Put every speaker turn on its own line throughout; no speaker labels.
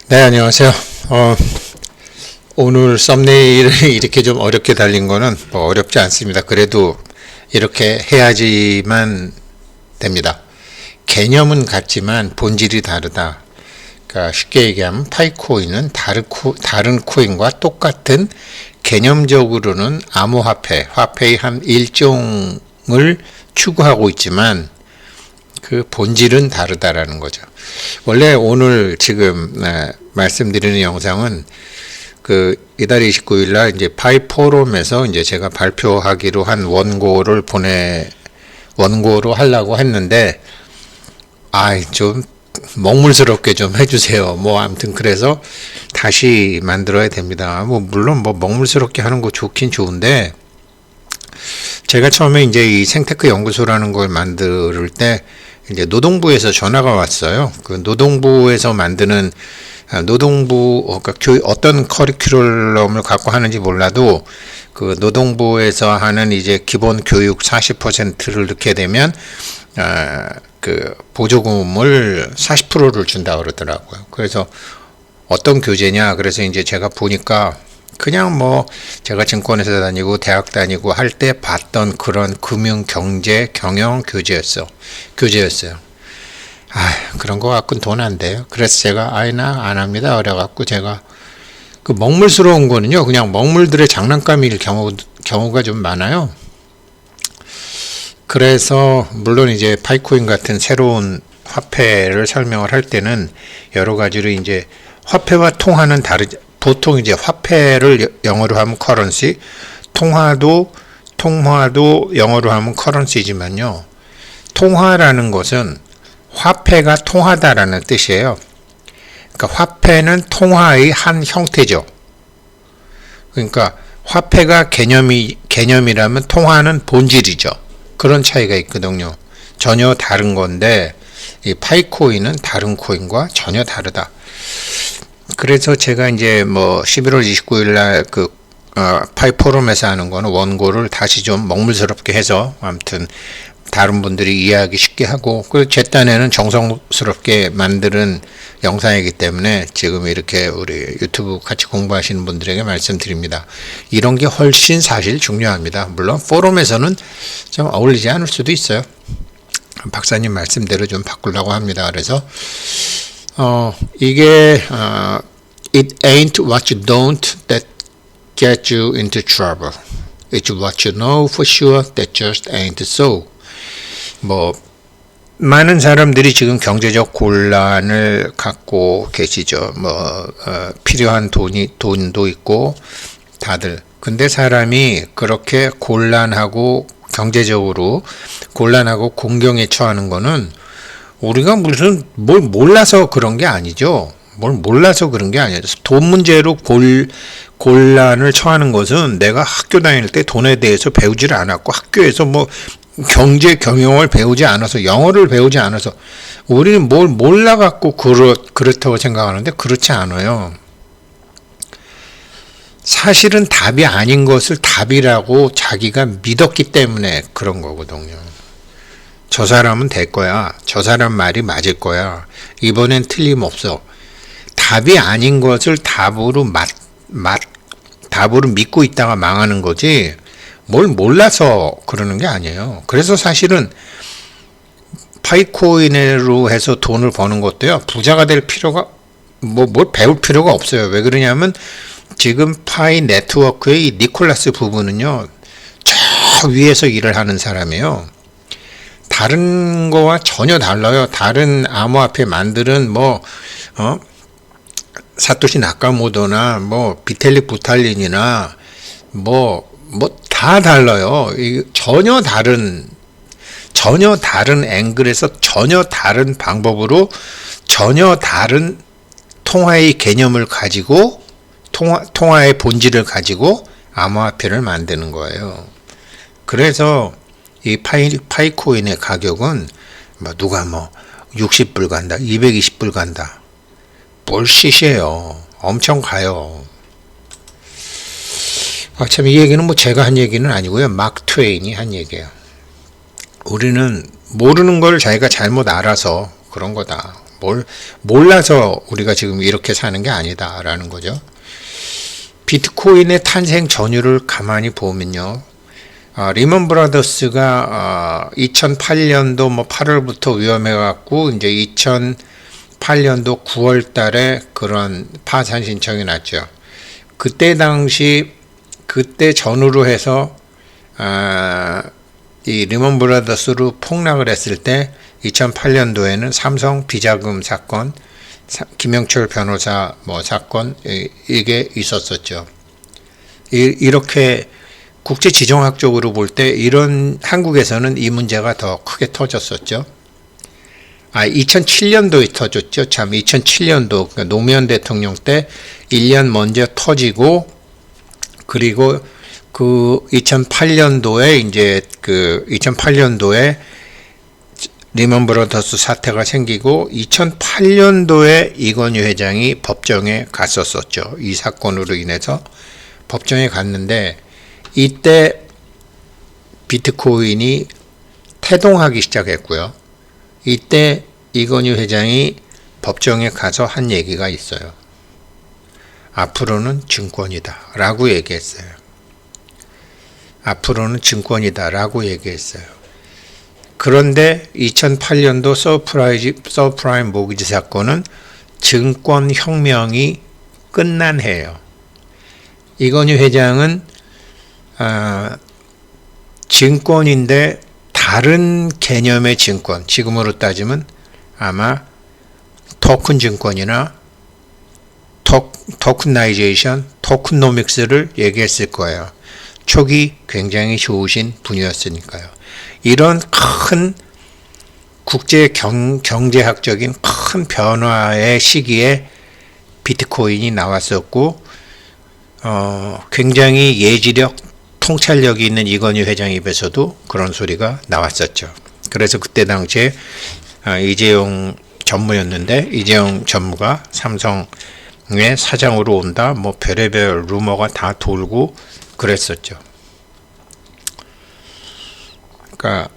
네, 안녕하세요. 오늘 썸네일을 이렇게 좀 어렵게 달린 거는 뭐 어렵지 않습니다. 그래도 이렇게 해야지만 됩니다. 개념은 같지만 본질이 다르다. 그러니까 쉽게 얘기하면 파이코인은 다른 코인과 똑같은 개념적으로는 암호화폐, 화폐의 한 일종을 추구하고 있지만 그 본질은 다르다라는 거죠. 원래 오늘 지금 말씀드리는 영상은 그 이달 29일 날 이제 파이 포럼에서 이제 제가 발표하기로 한 원고로 하려고 했는데 좀 먹물스럽게 좀 해주세요. 뭐 아무튼 그래서 다시 만들어야 됩니다. 뭐 물론 뭐 먹물스럽게 하는 거 좋긴 좋은데 제가 처음에 이제 이 생테크 연구소라는 걸 만들 때 이제 노동부에서 전화가 왔어요. 그 노동부에서 만드는 그러니까 어떤 커리큘럼을 갖고 하는지 몰라도 그 노동부에서 하는 이제 기본 교육 40%를 넣게 되면 그 보조금을 40%를 준다 그러더라고요. 그래서 어떤 교재냐? 그래서 이제 제가 보니까 그냥 뭐 제가 증권회사 다니고 대학 다니고 할 때 봤던 그런 금융 경제 경영 교재였어요. 그런 거 갖고는 돈 안 돼요. 그래서 제가 나 안 합니다. 그래갖고 제가 그 먹물스러운 거는요, 그냥 먹물들의 장난감일 경우가 좀 많아요. 그래서 물론 이제 파이코인 같은 새로운 화폐를 설명을 할 때는 여러 가지로 이제 화폐와 통화는 다르지. 보통 이제 화폐를 영어로 하면 커런시, 통화도 영어로 하면 커런시지만요. 통화라는 것은 화폐가 통하다라는 뜻이에요. 그러니까 화폐는 통화의 한 형태죠. 그러니까 화폐가 개념이라면 통화는 본질이죠. 그런 차이가 있거든요. 전혀 다른 건데 이 파이코인은 다른 코인과 전혀 다르다. 그래서 제가 이제 뭐 11월 29일 날 그 파이 포럼에서 하는 거는 원고를 다시 좀 먹물스럽게 해서 아무튼 다른 분들이 이해하기 쉽게 하고 그 제 딴에는 정성스럽게 만드는 영상이기 때문에 지금 이렇게 우리 유튜브 같이 공부하시는 분들에게 말씀드립니다. 이런 게 훨씬 사실 중요합니다. 물론 포럼에서는 좀 어울리지 않을 수도 있어요. 박사님 말씀대로 좀 바꾸려고 합니다. 그래서 이게 it ain't what you don't that get you into trouble. It's what you know for sure that just ain't so. 뭐 많은 사람들이 지금 경제적 곤란을 갖고 계시죠. 필요한 돈도 있고 다들. 근데 사람이 그렇게 곤란하고 경제적으로 곤란하고 공경에 처하는 거는 우리가 무슨 뭘 몰라서 그런 게 아니죠. 돈 문제로 곤란을 처하는 것은 내가 학교 다닐 때 돈에 대해서 배우지를 않았고 학교에서 뭐 경제 경영을 배우지 않아서 영어를 배우지 않아서 우리는 뭘 몰라갖고 그렇다고 생각하는데 그렇지 않아요. 사실은 답이 아닌 것을 답이라고 자기가 믿었기 때문에 그런 거거든요. 저 사람은 될 거야. 저 사람 말이 맞을 거야. 이번엔 틀림없어. 답이 아닌 것을 답으로 답으로 믿고 있다가 망하는 거지 뭘 몰라서 그러는 게 아니에요. 그래서 사실은 파이코인으로 해서 돈을 버는 것도요. 부자가 될 필요가 뭘 배울 필요가 없어요. 왜 그러냐면 지금 파이 네트워크의 이 니콜라스 부부는요. 저 위에서 일을 하는 사람이에요. 다른 거와 전혀 달라요. 다른 암호화폐 만드는 사토시 나카모토나 비텔릭 부탈린이나 다 달라요. 전혀 다른 앵글에서 전혀 다른 방법으로 전혀 다른 통화의 개념을 가지고 통화의 본질을 가지고 암호화폐를 만드는 거예요. 그래서 이 파이코인의 가격은 누가 60불 간다, 220불 간다. 볼시시해요. 엄청 가요. 참 이 얘기는 제가 한 얘기는 아니고요. 마크 트웨인이 한 얘기예요. 우리는 모르는 걸 자기가 잘못 알아서 그런 거다. 몰라서 우리가 지금 이렇게 사는 게 아니다라는 거죠. 비트코인의 탄생 전유를 가만히 보면요. 리먼 브라더스가 2008년도 뭐 8월부터 위험해갖고 이제 2008년도 9월 달에 그런 파산 신청이 났죠. 그때 전후로 해서 이 리먼 브라더스로 폭락을 했을 때 2008년도에는 삼성 비자금 사건, 김영철 변호사 사건 이게 있었었죠. 이렇게 국제 지정학적으로 볼 때 이런 한국에서는 이 문제가 더 크게 터졌었죠. 2007년도에 터졌죠. 참 2007년도 그러니까 노무현 대통령 때 1년 먼저 터지고 그리고 그 2008년도에 이제 2008년도에 리먼 브라더스 사태가 생기고 2008년도에 이건희 회장이 법정에 갔었었죠. 이 사건으로 인해서 법정에 갔는데 이때 비트코인이 태동하기 시작했고요. 이때 이건희 회장이 법정에 가서 한 얘기가 있어요. 앞으로는 증권이다 라고 얘기했어요. 앞으로는 증권이다 라고 얘기했어요. 그런데 2008년도 서프라임 모기지 사건은 증권혁명이 끝난 해예요. 이건희 회장은 증권인데 다른 개념의 증권, 지금으로 따지면 아마 토큰 증권이나 토큰나이제이션, 토큰노믹스를 얘기했을 거예요. 촉이 굉장히 좋으신 분이었으니까요. 이런 큰 국제 경제학적인 큰 변화의 시기에 비트코인이 나왔었고 굉장히 예지력, 통찰력이 있는 이건희 회장 입에서도 그런 소리가 나왔었죠. 그래서 그때 당시에 이재용 전무였는데 이재용 전무가 삼성의 사장으로 온다, 뭐 별의별 루머가 다 돌고 그랬었죠. 그러니까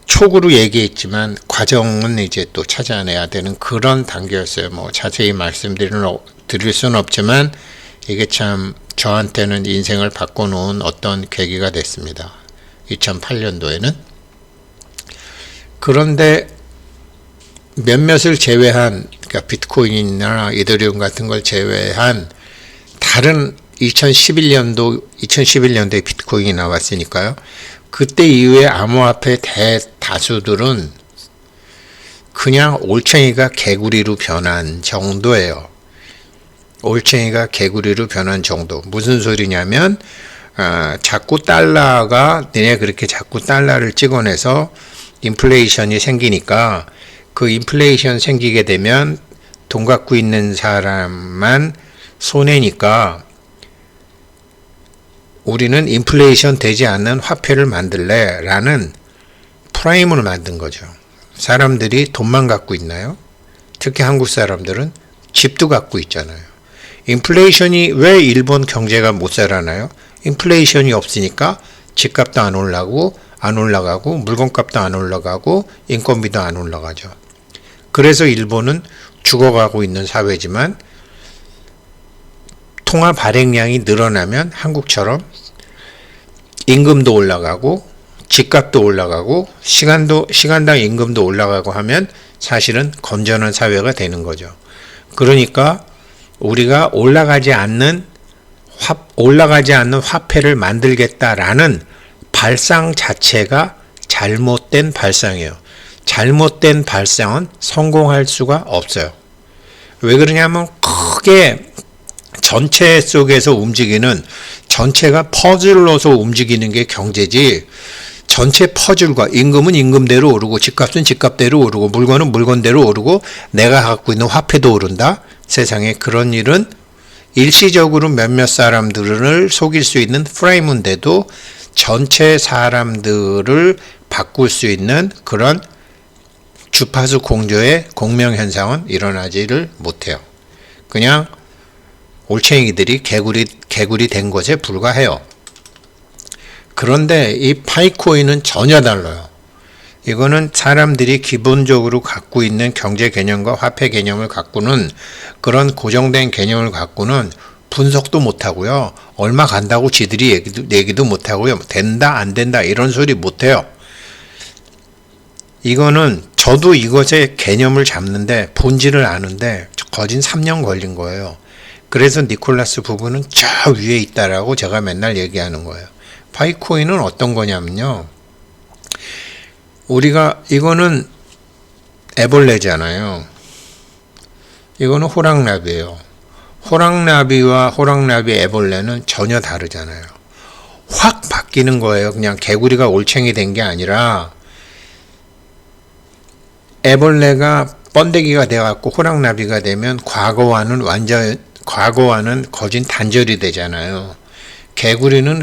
촉으로 얘기했지만 과정은 이제 또 찾아내야 되는 그런 단계였어요. 뭐 자세히 말씀드릴 수는 없지만 이게 참 저한테는 인생을 바꿔놓은 어떤 계기가 됐습니다. 2008년도에는. 그런데 몇몇을 제외한, 그러니까 비트코인이나 이더리움 같은 걸 제외한 다른 2011년도에 비트코인이 나왔으니까요. 그때 이후에 암호화폐 대다수들은 그냥 올챙이가 개구리로 변한 정도예요. 올챙이가 개구리로 변한 정도. 무슨 소리냐면 자꾸 달러가 니네 그렇게 자꾸 달러를 찍어내서 인플레이션이 생기니까 그 인플레이션 생기게 되면 돈 갖고 있는 사람만 손해니까 우리는 인플레이션 되지 않는 화폐를 만들래 라는 프라임을 만든 거죠. 사람들이 돈만 갖고 있나요? 특히 한국 사람들은 집도 갖고 있잖아요. 인플레이션이 왜 일본 경제가 못 살아나요? 인플레이션이 없으니까 집값도 안 올라가고 물건값도 안 올라가고 인건비도 안 올라가죠. 그래서 일본은 죽어가고 있는 사회지만 통화 발행량이 늘어나면 한국처럼 임금도 올라가고 집값도 올라가고 시간당 임금도 올라가고 하면 사실은 건전한 사회가 되는 거죠. 그러니까 우리가 올라가지 않는 화폐를 만들겠다라는 발상 자체가 잘못된 발상이에요. 잘못된 발상은 성공할 수가 없어요. 왜 그러냐면 크게 전체 속에서 움직이는 전체가 퍼즐로서 움직이는 게 경제지 전체 퍼즐과 임금은 임금대로 오르고 집값은 집값대로 오르고 물건은 물건대로 오르고 내가 갖고 있는 화폐도 오른다. 세상에 그런 일은 일시적으로 몇몇 사람들을 속일 수 있는 프레임인데도 전체 사람들을 바꿀 수 있는 그런 주파수 공조의 공명현상은 일어나지를 못해요. 그냥 올챙이들이 개구리 된 것에 불과해요. 그런데 이 파이코인은 전혀 달라요. 이거는 사람들이 기본적으로 갖고 있는 경제 개념과 화폐 개념을 갖고는 그런 고정된 개념을 갖고는 분석도 못하고요. 얼마 간다고 지들이 얘기도 못하고요. 된다 안 된다 이런 소리 못해요. 이거는 저도 이것의 개념을 잡는데 본질을 아는데 거진 3년 걸린 거예요. 그래서 니콜라스 부부는 저 위에 있다라고 제가 맨날 얘기하는 거예요. 파이코인은 어떤 거냐면요. 우리가 이거는 애벌레잖아요. 이거는 호랑나비예요. 호랑나비와 호랑나비 애벌레는 전혀 다르잖아요. 확 바뀌는 거예요. 그냥 개구리가 올챙이 된 게 아니라 애벌레가 번데기가 돼갖고 호랑나비가 되면 과거와는 거진 단절이 되잖아요. 개구리는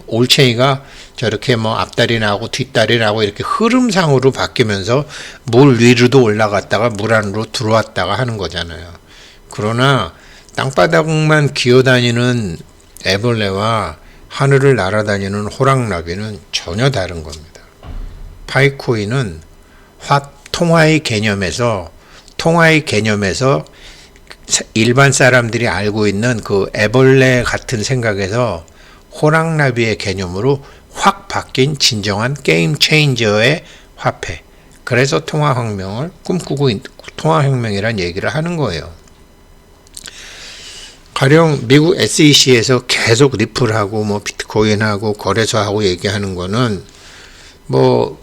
올챙이가 저렇게 뭐 앞다리 나고 뒷다리 나고 이렇게 흐름상으로 바뀌면서 물 위로도 올라갔다가 물 안으로 들어왔다가 하는 거잖아요. 그러나 땅바닥만 기어다니는 애벌레와 하늘을 날아다니는 호랑나비는 전혀 다른 겁니다. 파이코인은 통화의 개념에서 일반 사람들이 알고 있는 그 애벌레 같은 생각에서 호랑나비의 개념으로 확 바뀐 진정한 게임 체인저의 화폐. 그래서 통화혁명을 꿈꾸고 통화혁명이란 얘기를 하는 거예요. 가령 미국 SEC에서 계속 리플하고 뭐 비트코인하고 거래소하고 얘기하는 거는 뭐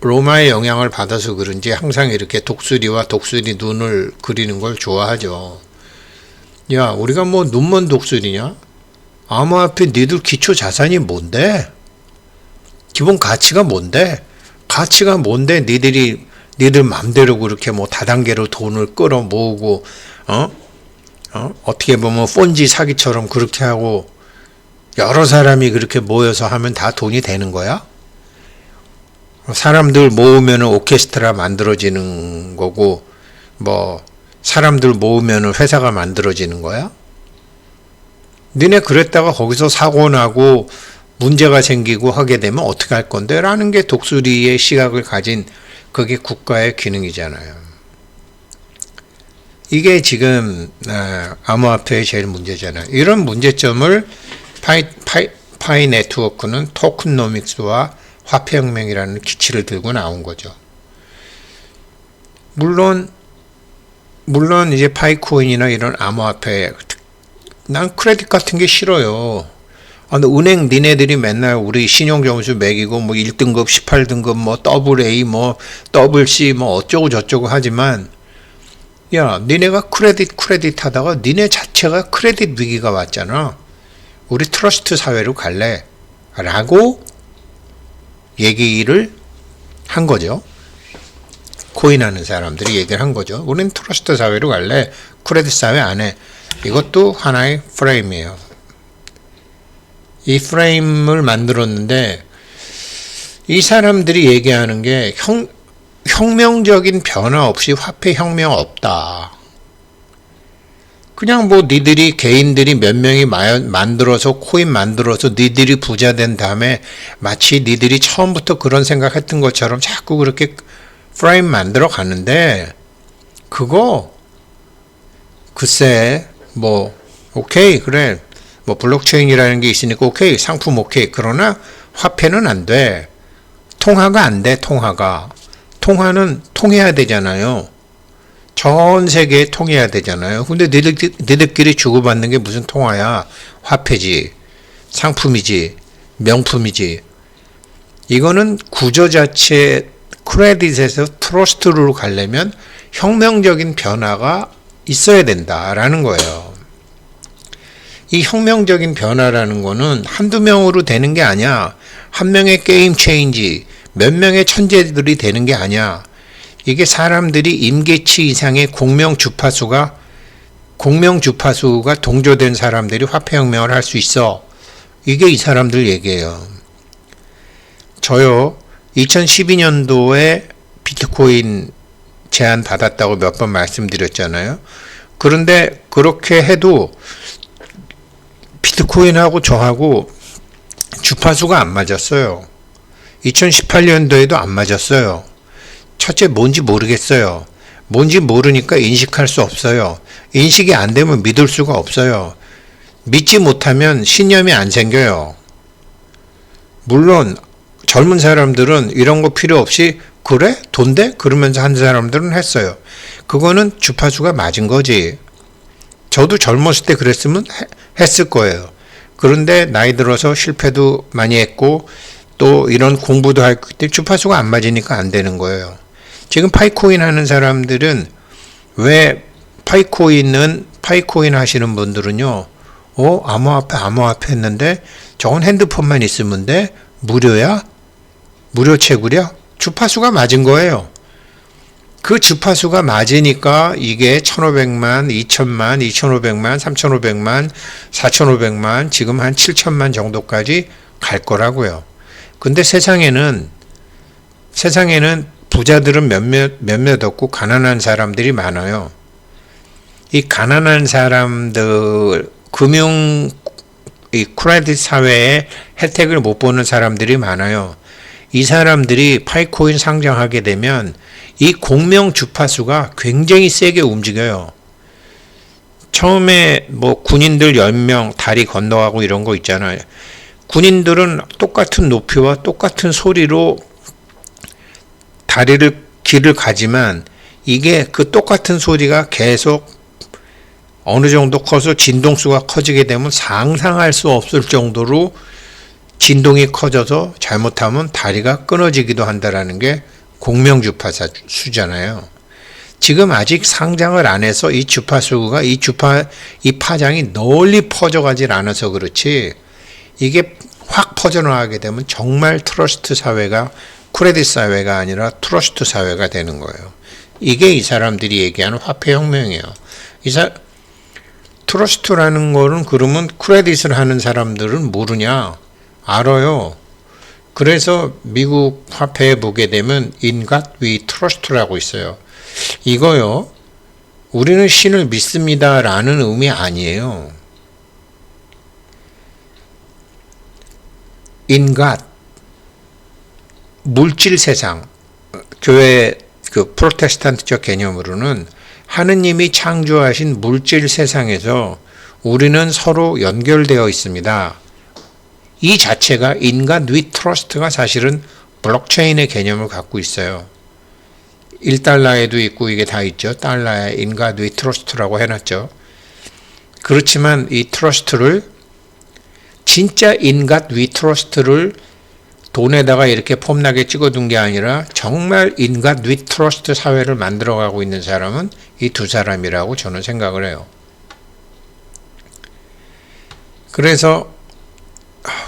로마의 영향을 받아서 그런지 항상 이렇게 독수리와 독수리 눈을 그리는 걸 좋아하죠. 야, 우리가 뭐 눈먼 독수리냐? 암호화폐 니들 기초 자산이 뭔데? 기본 가치가 뭔데? 가치가 뭔데 니들 맘대로 그렇게 뭐 다단계로 돈을 끌어 모으고 어떻게 보면 폰지 사기처럼 그렇게 하고 여러 사람이 그렇게 모여서 하면 다 돈이 되는 거야? 사람들 모으면 오케스트라 만들어지는 거고 뭐 사람들 모으면 회사가 만들어지는 거야? 니네 그랬다가 거기서 사고 나고 문제가 생기고 하게 되면 어떻게 할 건데? 라는 게 독수리의 시각을 가진 그게 국가의 기능이잖아요. 이게 지금 암호화폐의 제일 문제잖아요. 이런 문제점을 파이 네트워크는 토큰노믹스와 화폐혁명이라는 기치를 들고 나온 거죠. 물론 이제 파이코인이나 이런 암호화폐, 난 크레딧 같은 게 싫어요. 은행 니네들이 맨날 우리 신용점수 매기고 뭐 1등급, 18등급, 뭐 더블 A, 뭐 더블 C, 뭐 어쩌고 저쩌고 하지만 야, 니네가 크레딧 하다가 니네 자체가 크레딧 위기가 왔잖아. 우리 트러스트 사회로 갈래? 라고 얘기를 한 거죠. 코인하는 사람들이 얘기를 한 거죠. 우리는 트러스트 사회로 갈래? 크레딧 사회 안 해. 이것도 하나의 프레임이에요. 이 프레임을 만들었는데 이 사람들이 얘기하는 게 혁명적인 변화 없이 화폐 혁명 없다. 그냥 뭐 니들이 개인들이 몇 명이 만들어서 코인 만들어서 니들이 부자 된 다음에 마치 니들이 처음부터 그런 생각했던 것처럼 자꾸 그렇게 프레임 만들어 가는데 그거 글쎄 뭐 오케이 그래 뭐 블록체인이라는 게 있으니까 오케이 상품 오케이 그러나 화폐는 안 돼. 통화가 안 돼. 통화는 통해야 되잖아요. 전 세계에 통해야 되잖아요. 근데 니들끼리 주고받는 게 무슨 통화야? 화폐지, 상품이지, 명품이지. 이거는 구조 자체 크레딧에서 트러스트로 가려면 혁명적인 변화가 있어야 된다라는 거예요. 이 혁명적인 변화라는 거는 한두 명으로 되는 게 아니야. 한 명의 게임 체인지, 몇 명의 천재들이 되는 게 아니야. 이게 사람들이 임계치 이상의 공명 주파수가 동조된 사람들이 화폐혁명을 할 수 있어. 이게 이 사람들 얘기예요. 저요 2012년도에 비트코인 제안 받았다고 몇 번 말씀드렸잖아요. 그런데 그렇게 해도 비트코인하고 저하고 주파수가 안 맞았어요. 2018년도에도 안 맞았어요. 첫째, 뭔지 모르겠어요. 뭔지 모르니까 인식할 수 없어요. 인식이 안 되면 믿을 수가 없어요. 믿지 못하면 신념이 안 생겨요. 물론 젊은 사람들은 이런 거 필요 없이 그래? 돈 돼? 그러면서 한 사람들은 했어요. 그거는 주파수가 맞은 거지. 저도 젊었을 때 그랬으면 했을 거예요. 그런데 나이 들어서 실패도 많이 했고 또 이런 공부도 할 때 주파수가 안 맞으니까 안 되는 거예요. 지금 파이코인 하는 사람들은 왜 파이코인 하시는 분들은요. 암호화폐 했는데 저건 핸드폰만 있으면 돼? 무료야? 무료 채굴이야? 주파수가 맞은 거예요. 그 주파수가 맞으니까 이게 1,500만, 2,000만, 2,500만, 3,500만, 4,500만, 지금 한 7,000만 정도까지 갈 거라고요. 근데 세상에는 부자들은 몇몇 없고 가난한 사람들이 많아요. 이 가난한 사람들, 이 크레딧 사회에 혜택을 못 보는 사람들이 많아요. 이 사람들이 파이코인 상장하게 되면 이 공명 주파수가 굉장히 세게 움직여요. 처음에 뭐 군인들 10명 다리 건너가고 이런 거 있잖아요. 군인들은 똑같은 높이와 똑같은 소리로 길을 가지만 이게 그 똑같은 소리가 계속 어느 정도 커서 진동수가 커지게 되면 상상할 수 없을 정도로 진동이 커져서 잘못하면 다리가 끊어지기도 한다라는 게 공명주파수잖아요. 지금 아직 상장을 안 해서 이 주파수가 이 파장이 널리 퍼져가질 않아서 그렇지 이게 확 퍼져나가게 되면 정말 트러스트 사회가 크레딧 사회가 아니라 트러스트 사회가 되는 거예요. 이게 이 사람들이 얘기하는 화폐혁명이에요. 트러스트라는 거는 그러면 크레딧을 하는 사람들은 모르냐? 알아요. 그래서 미국 화폐에 보게 되면 In God We Trust라고 있어요. 이거요. 우리는 신을 믿습니다 라는 의미 아니에요. In God 물질 세상 교회 그 프로테스탄트적 개념으로는 하느님이 창조하신 물질 세상에서 우리는 서로 연결되어 있습니다. 이 자체가 In God We Trust가 사실은 블록체인의 개념을 갖고 있어요. 1달러에도 있고 이게 다 있죠. 달러에 In God We Trust라고 해놨죠. 그렇지만 이 트러스트를 진짜 In God We Trust를 돈에다가 이렇게 폼나게 찍어둔 게 아니라 정말 In God We Trust 사회를 만들어가고 있는 사람은 이 두 사람이라고 저는 생각을 해요. 그래서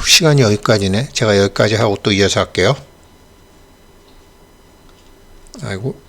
시간이 여기까지네. 제가 여기까지 하고 또 이어서 할게요. 아이고.